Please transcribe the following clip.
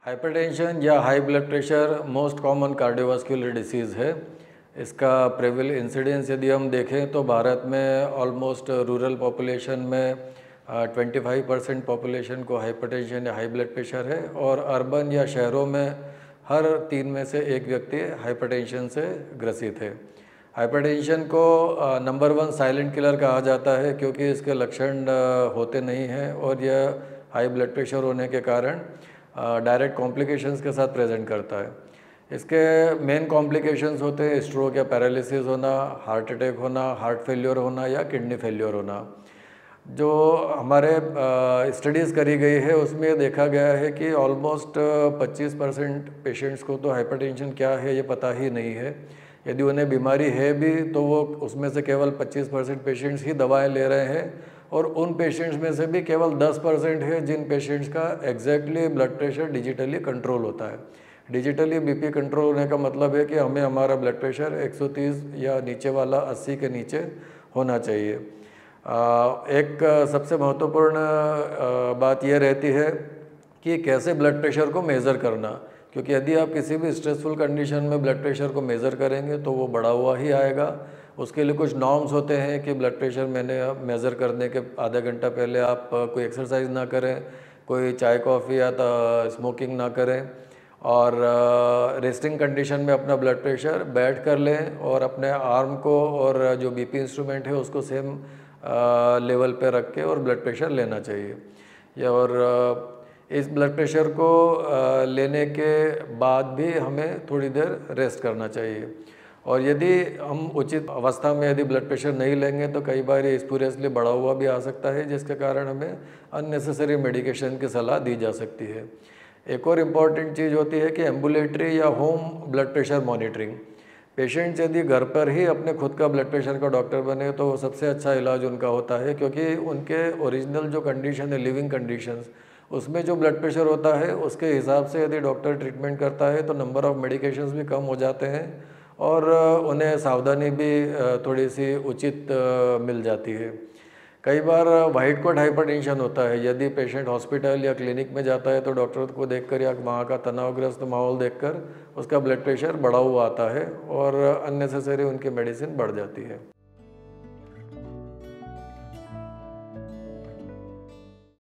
Hypertension या high blood pressure most common cardiovascular disease है। इसका प्रेवल इंसिडेंस यदि हम देखें तो भारत में ऑलमोस्ट रूरल पॉपुलेशन में 25% पॉपुलेशन को हाइपरटेंशन या हाई ब्लड प्रेशर है और अर्बन या शहरों में हर 3 में से 1 व्यक्ति हाइपरटेंशन से ग्रसित है। हाइपरटेंशन को नंबर 1 साइलेंट किलर कहा जाता है क्योंकि इसके लक्षण होते नहीं हैं और यह हाई ब्लड प्रेशर होने के कारण डायरेक्ट कॉम्प्लिकेशंस के साथ प्रेजेंट करता है। इसके मेन कॉम्प्लिकेशंस होते हैं स्ट्रोक या पैरालिसिस होना, हार्ट अटैक होना, हार्ट फेलियर होना या किडनी फेलियर होना। जो हमारे स्टडीज़ करी गई है उसमें देखा गया है कि ऑलमोस्ट 25% पेशेंट्स को तो हाइपरटेंशन क्या है ये पता ही नहीं है। यदि उन्हें बीमारी है भी तो वो उसमें से केवल 25% पेशेंट्स ही दवाएं ले रहे हैं और उन पेशेंट्स में से भी केवल 10% है जिन पेशेंट्स का exactly blood pressure digitally control होता है। डिजिटली बीपी कंट्रोल होने का मतलब है कि हमें हमारा ब्लड प्रेशर 130 या नीचे वाला 80 के नीचे होना चाहिए। एक सबसे महत्वपूर्ण बात यह रहती है कि कैसे ब्लड प्रेशर को मेज़र करना, क्योंकि यदि आप किसी भी स्ट्रेसफुल कंडीशन में ब्लड प्रेशर को मेज़र करेंगे तो वो बढ़ा हुआ ही आएगा। उसके लिए कुछ नॉर्म्स होते हैं कि ब्लड प्रेशर मेज़र करने के आधा घंटा पहले आप कोई एक्सरसाइज ना करें, कोई चाय कॉफ़ी या स्मोकिंग ना करें और रेस्टिंग कंडीशन में अपना ब्लड प्रेशर बैठ कर लें और अपने आर्म को और जो बीपी इंस्ट्रूमेंट है उसको सेम लेवल पे रख के और ब्लड प्रेशर लेना चाहिए। या और इस ब्लड प्रेशर को लेने के बाद भी हमें थोड़ी देर रेस्ट करना चाहिए और यदि हम उचित अवस्था में यदि ब्लड प्रेशर नहीं लेंगे तो कई बार ये स्पूरियसली बढ़ा हुआ भी आ सकता है, जिसके कारण हमें अननेसेसरी मेडिकेशन की सलाह दी जा सकती है। एक और इम्पॉर्टेंट चीज़ होती है कि एम्बुलेटरी या home blood pressure monitoring. Patients यदि घर पर ही अपने खुद का ब्लड प्रेशर का डॉक्टर बने तो सबसे अच्छा इलाज उनका होता है, क्योंकि उनके ओरिजिनल जो कंडीशन है, लिविंग कंडीशंस, उसमें जो ब्लड प्रेशर होता है उसके हिसाब से यदि डॉक्टर ट्रीटमेंट करता है तो नंबर ऑफ़ मेडिकेशंस भी कम हो जाते हैं और उन्हें सावधानी भी थोड़ी सी उचित मिल जाती है। कई बार वाइट कोट हाइपरटेंशन होता है। यदि पेशेंट हॉस्पिटल या क्लिनिक में जाता है तो डॉक्टर को देखकर या वहाँ का तनावग्रस्त माहौल देखकर उसका ब्लड प्रेशर बढ़ा हुआ आता है और अननेसेसरी उनकी मेडिसिन बढ़ जाती है।